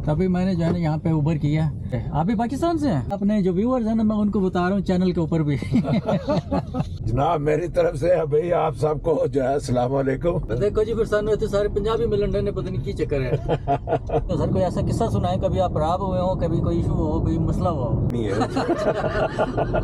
तभी मैंने जो है ना यहाँ पे उबर किया। आप भी पाकिस्तान से हैं? अपने जो व्यूअर्स हैं ना, मैं उनको बता रहा हूँ चैनल के ऊपर भी। जनाब मेरी तरफ से भाई आप सबको जो है अस्सलाम वालेकुम। देखो जी, फिर सानू इतने सारे पंजाबी मिलन डे ने, पता नहीं की चक्कर है। तो सर कोई ऐसा किस्सा सुनाए, कभी आप खराब हुए हो, कभी कोई इशू हो, कोई मसला हुआ हो? नहीं है।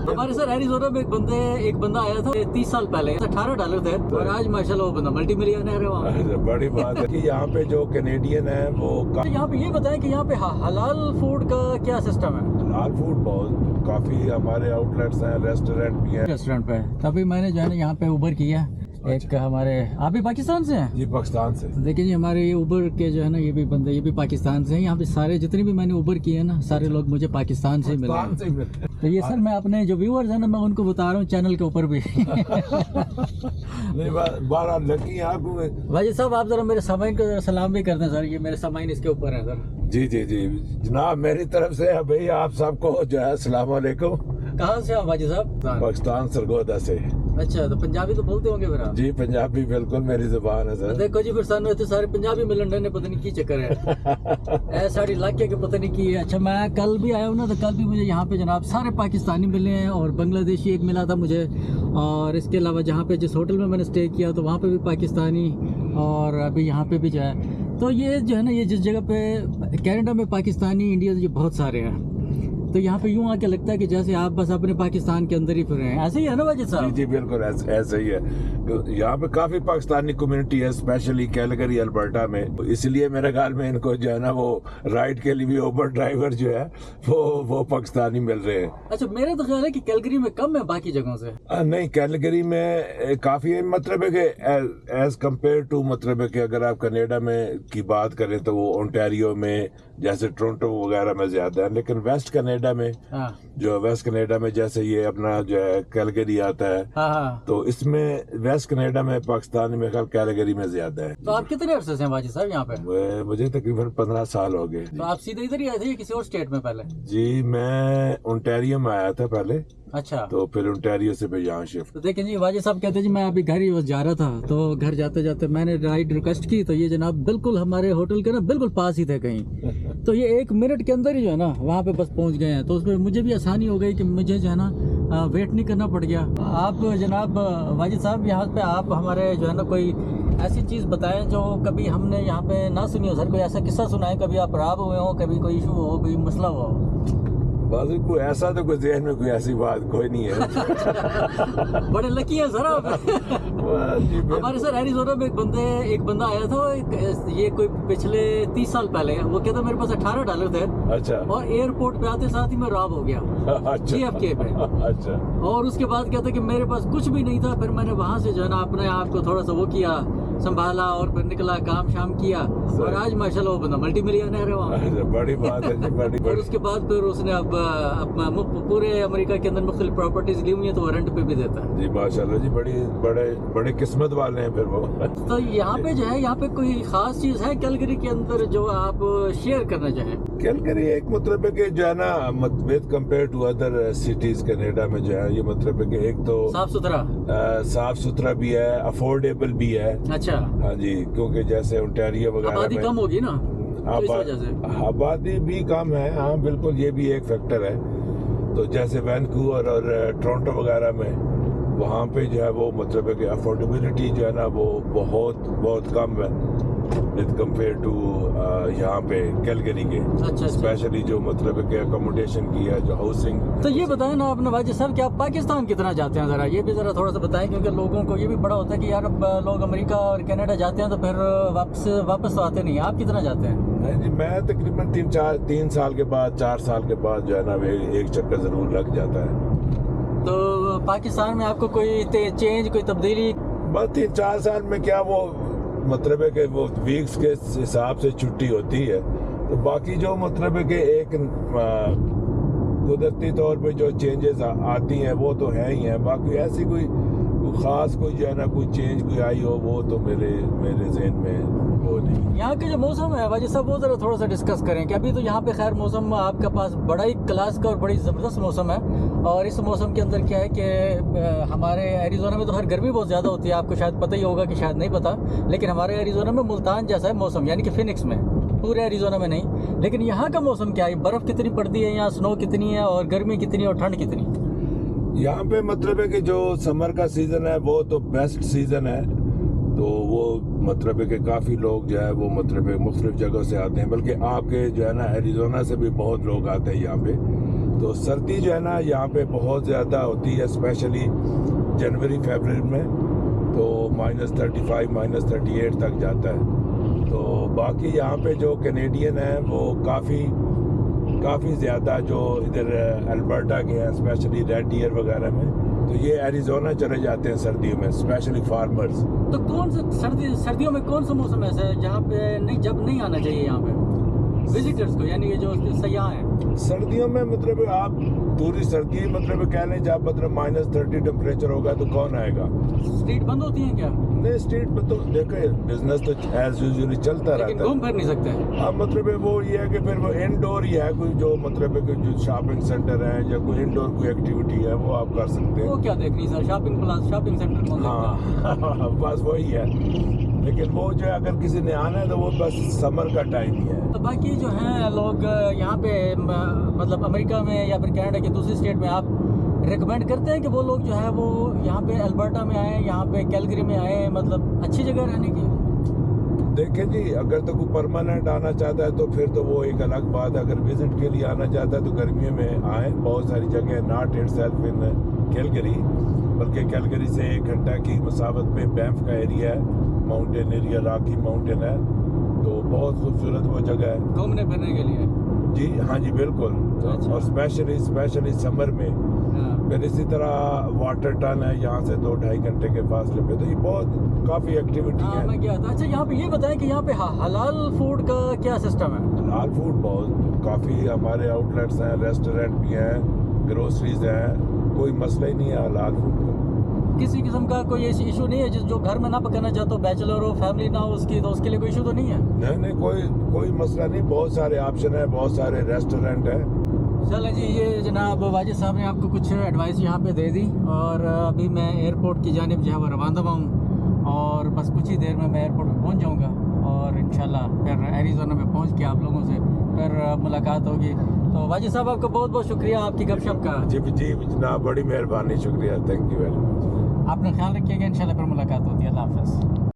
हमारे सर एरिज़ोना में एक बंदा आया था 30 साल पहले, $18 थे, और आज माशाल्लाह वो बंदा मल्टी मिलियनर है वहाँ। बड़ी बात है कि यहाँ पे जो कैनेडियन है वो यहाँ पे ये बताएं कि यहाँ पे हलाल फूड का क्या सिस्टम है? हलाल फूड बहुत काफी हमारे आउटलेट्स हैं, रेस्टोरेंट भी हैं। रेस्टोरेंट पे तभी मैंने जो है ना यहाँ पे उबर किया। एक हमारे, आप भी पाकिस्तान से हैं? जी पाकिस्तान से। देखिए जी, हमारे ये उबर के जो है ना, ये भी बंदे ये भी पाकिस्तान से हैं। यहाँ पे सारे जितने भी मैंने उबर किए हैं ना, सारे लोग मुझे पाकिस्तान से मिले हैं। तो ये सर मैं अपने जो व्यूअर्स हैं ना, मैं उनको बता रहा हूँ चैनल के ऊपर भी। नहीं बारह लकी आपको। भाई साहब आप जरा मेरे सामाइन को सलाम भी कर दें सर, ये मेरे सामाइन इसके ऊपर है सर। जी जी जी जनाब मेरी तरफ से भाई आप सबको जो है अस्सलाम वालेकुम। कहाँ से आप भाजी साहब? पाकिस्तान सरगोदा से। अच्छा, तो पंजाबी तो बोलते होंगे फिर आप? जी पंजाबी बिल्कुल मेरी जुबान है सर। देखो जी, फिर सानू इतने सारे पंजाबी मिलन डे ने, पता नहीं की चक्कर है। ऐ साड़ी इलाके के पता नहीं की है। अच्छा, मैं कल भी आया हूँ ना, तो कल भी मुझे यहाँ पे जनाब सारे पाकिस्तानी मिले हैं, और बांग्लादेशी एक मिला था मुझे, और इसके अलावा जहाँ पे जिस होटल में मैंने स्टे किया तो वहाँ पे भी पाकिस्तानी, और अभी यहाँ पे भी जो है, तो ये जो है ना, ये जिस जगह पे कनाडा में पाकिस्तानी इंडियन ये बहुत सारे हैं। तो यहाँ पे यूँ आके लगता है कि जैसे आप बस अपने पाकिस्तान के अंदर ही फिर रहे हैं। ऐसे ही है ना वाजिद साहब? जी जी बिल्कुल ऐसे ही है। यहाँ पे काफी पाकिस्तानी कम्युनिटी है, स्पेशली कैलगरी अल्बर्टा में। इसलिए मेरे ख्याल में इनको जो है ना वो राइड के लिए भी उबर ड्राइवर जो है वो पाकिस्तानी मिल रहे हैं। अच्छा, मेरा तो ख्याल है कि कैलगरी में कम है बाकी जगहों से। नहीं कैलगरी में काफी है, मतलब है कि एज कम्पेयर टू, मतलब है कि अगर आप कनाडा में की बात करें तो वो ओंटारियो में जैसे टोरंटो वगैरह में ज्यादा है, लेकिन वेस्ट कनाडा में जो वेस्ट कनाडा में जैसे ये अपना जो है कैलगरी आता है, तो इसमें वेस्ट कनाडा में पाकिस्तान में ख्याल कैलगरी में ज्यादा है। तो आप कितने अरसे से हैं वाजिद साहब यहाँ पे? मुझे तकरीबन 15 साल हो गए। तो आप सीधे इधर ही आए थे या किसी और स्टेट में पहले? जी मैं ओंटारियो में आया था पहले। अच्छा, तो फिर ओंटारियो से फिर यहाँ शिफ्ट। तो देखें जी, वाजिद साहब कहते हैं जी मैं अभी घर ही बस जा रहा था, तो घर जाते जाते मैंने राइड रिक्वेस्ट की, तो ये जनाब बिल्कुल हमारे होटल के ना बिल्कुल पास ही थे कहीं। तो ये 1 मिनट के अंदर ही जो है ना वहाँ पे बस पहुँच गए हैं। तो उसमें मुझे भी आसानी हो गई कि मुझे जो है ना वेट नहीं करना पड़ गया। आप जनाब वाजिद साहब यहाँ पे आप हमारे जो है ना कोई ऐसी चीज़ बताएं जो कभी हमने यहाँ पे ना सुनी हो। सर कोई ऐसा किस्सा सुनाए, कभी आप खराब हुए हो, कभी कोई इशू हो, कोई मसला हुआ हो? बस कोई ऐसा तो कोई ज़हन में कोई ऐसी बात कोई नहीं है। बड़े लकी है सर आप। हमारे सर एरिज़ोना में एक बंदा आया था, ये कोई पिछले 30 साल पहले। वो कहता मेरे पास $18 थे। अच्छा। और एयरपोर्ट पे आते साथ ही मैं रॉब हो गया। अच्छा। JFK पे। अच्छा। और उसके बाद कहता कि मेरे पास कुछ भी नहीं था। फिर मैंने वहाँ से जो है ना अपने आप को थोड़ा सा वो किया, संभाला, और फिर निकला, काम शाम किया, और आज माशाल्लाह वो बंदा मल्टी मिलियनर है वहाँ। बड़ी बात है बड़ी। और उसके बाद फिर उसने अब पूरे अमेरिका के अंदर मुख्तलिफ प्रॉपर्टीज ली हुई है, तो वो रेंट पे भी देता है। जी माशाल्लाह जी, बड़े किस्मत वाले हैं फिर वो। तो यहाँ पे जो है, यहाँ पे कोई खास चीज है कैलगरी के अंदर जो आप शेयर करना चाहें? कैलगरी एक मतलब है कि जो है ना, with compare to other cities Canada में जो है, ये मतलब है कि एक तो साफ सुथरा भी है, अफोर्डेबल भी है। अच्छा। हाँ जी, क्योंकि जैसे ओंटारियो वगैरह में कम होगी ना, आबादी भी कम है। हाँ बिल्कुल, ये भी एक फैक्टर है। तो जैसे वैनकूवर और टोरंटो वगैरह में वहाँ पे जो है वो मतलब है कि अफोर्डेबिलिटी जो है ना वो बहुत कम है विद कंपेयर टू यहाँ पे कैलगरी के। अच्छा। स्पेशली जो मतलब है कि अकोमोडेशन की है, जो हाउसिंग। तो ये बताएं ना आपने वाजिद साहब कि आप पाकिस्तान कितना जाते हैं, जरा ये भी जरा थोड़ा सा बताएं, क्योंकि लोगों को ये भी बड़ा होता है कि यार अब लोग अमेरिका और कनाडा जाते हैं तो फिर वापस तो आते नहीं। आप कितना जाते हैं? नहीं जी, मैं तकरीबन 3 साल के बाद 4 साल के बाद जो है ना एक चक्कर जरूर लग जाता है। तो पाकिस्तान में आपको कोई चेंज, कोई तब्दीली? बस 3-4 साल में क्या, वो मतलब है कि वो वीक्स के हिसाब से छुट्टी होती है, तो बाकी जो मतलब है कि एक कुदरती तौर पे जो चेंजेस आती हैं वो तो है ही हैं। बाकी ऐसी कोई खास कोई जो है ना कोई चेंज कोई आई हो, वो तो मेरे ज़हन में वो नहीं। यहाँ के जो मौसम है वाजिद साहब, वो जरा थोड़ा सा डिस्कस करें कि अभी तो यहाँ पे खैर मौसम आपके पास बड़ा ही क्लास का और बड़ी ज़बरदस्त मौसम है। और इस मौसम के अंदर क्या है कि हमारे एरिज़ोना में तो हर गर्मी बहुत ज़्यादा होती है, आपको शायद पता ही होगा कि शायद नहीं पता, लेकिन हमारे एरिज़ोना में मुल्तान जैसा है मौसम, यानी कि फिनिक्स में। पूरे एरिज़ोना में नहीं, लेकिन यहाँ का मौसम क्या है? बर्फ़ कितनी पड़ती है यहाँ, स्नो कितनी है, और गर्मी कितनी और ठंड कितनी? यहाँ पे मतलब है कि जो समर का सीज़न है वो तो बेस्ट सीज़न है, तो वो मतलब है कि काफ़ी लोग जो है वो मतलब है मुख्तलिफ जगह से आते हैं, बल्कि आपके जो है ना एरिज़ोना से भी बहुत लोग आते हैं यहाँ पे। तो सर्दी जो है ना यहाँ पे बहुत ज़्यादा होती है, स्पेशली जनवरी फरवरी में, तो -35 -38 तक जाता है। तो बाकी यहाँ पे जो कैनेडियन है वो काफ़ी ज़्यादा जो इधर अल्बर्टा के हैं, स्पेशली रेड डियर वगैरह में, तो ये एरिज़ोना चले जाते हैं सर्दियों में, स्पेशली फार्मर्स। तो कौन सा सर्दियों में कौन सा मौसम ऐसा है जहाँ पे जब नहीं आना चाहिए यहाँ पे विजिटर्स को, यानी ये जो सयाह हैं? सर्दियों में मतलब आप पूरी सर्दी मतलब कह लें जब मतलब -30 टेम्परेचर होगा तो कौन आएगा? स्ट्रीट बंद होती हैं क्या? नहीं, स्ट्रीट पे तो देखे बिजनेस तो एज यूजुअली चलता रहता है, घूम फिर नहीं सकते। अब मतलब वो ये है कि फिर वो इंडोर ही है, कोई जो मतलब है जो शॉपिंग सेंटर है या कोई इंडोर कोई एक्टिविटी है वो आप कर सकते हैं। वो क्या देखनी सर, शॉपिंग प्लास, शॉपिंग सेंटर कौन देखता है? हाँ बस वही है, लेकिन वो जो है अगर किसी ने आना है तो वो बस समर का टाइम ही है। तो बाकी जो है लोग यहाँ पे मतलब अमेरिका में या फिर कनाडा के दूसरी स्टेट में आप रिकमेंड करते हैं कि वो लोग जो है वो यहाँ पे अल्बर्टा में आए, यहाँ पे कैलगरी में आए, मतलब अच्छी जगह रहने की? देखिए जी, अगर तो कोई परमानेंट आना चाहता है तो फिर तो वो एक अलग बात है। अगर विजिट के लिए आना चाहता है तो गर्मियों में आए, बहुत सारी जगह है, नॉट इटसेल्फ इन कैलगरी, बल्कि कैलगरी से 1 घंटा की मसाफत पे बैंफ का एरिया है, माउंटेन एरिया, रॉकी माउंटेन है, तो बहुत खूबसूरत वो जगह है घूमने फिरने के लिए। जी हाँ जी बिल्कुल। अच्छा। और स्पेशली समर में। फिर इसी तरह वाटर टन है यहाँ से 2-2.5 घंटे के फासले पे, तो ये बहुत काफ़ी एक्टिविटी है। मैं गया था। अच्छा, यहाँ पे ये बताएं कि यहाँ पे हलाल फूड का क्या सिस्टम है? हलाल फूड बहुत काफ़ी हमारे आउटलेट्स हैं, रेस्टोरेंट भी हैं, ग्रोसरीज हैं, कोई मसला ही नहीं है हलाल फूड का। किसी किस्म का कोई इशू नहीं है जो घर में ना पकाना चाहते हो, बैचलर हो, फैमिली ना हो उसकी, तो उसके लिए कोई इशू तो नहीं है? नहीं, कोई मसला नहीं, बहुत सारे ऑप्शन है, बहुत सारे रेस्टोरेंट हैं। चलो जी, ये जनाब वाजिद साहब ने आपको कुछ एडवाइस यहाँ पे दे दी, और अभी मैं एयरपोर्ट की जानिब जो है वो रवाना हूँ, और बस कुछ ही देर में मैं एयरपोर्ट में पहुँच जाऊँगा, और इंशाल्लाह फिर एरिज़ोना में पहुँच के आप लोगों से फिर मुलाकात होगी। तो वाजिद साहब आपका बहुत बहुत शुक्रिया आपकी गपशप का। जी जनाब, बड़ी मेहरबानी, शुक्रिया, थैंक यू वेरी मच। आपने ख्याल रखिएगा, इंशाल्लाह फिर मुलाकात होती है। अल्लाह हाफ़िज़।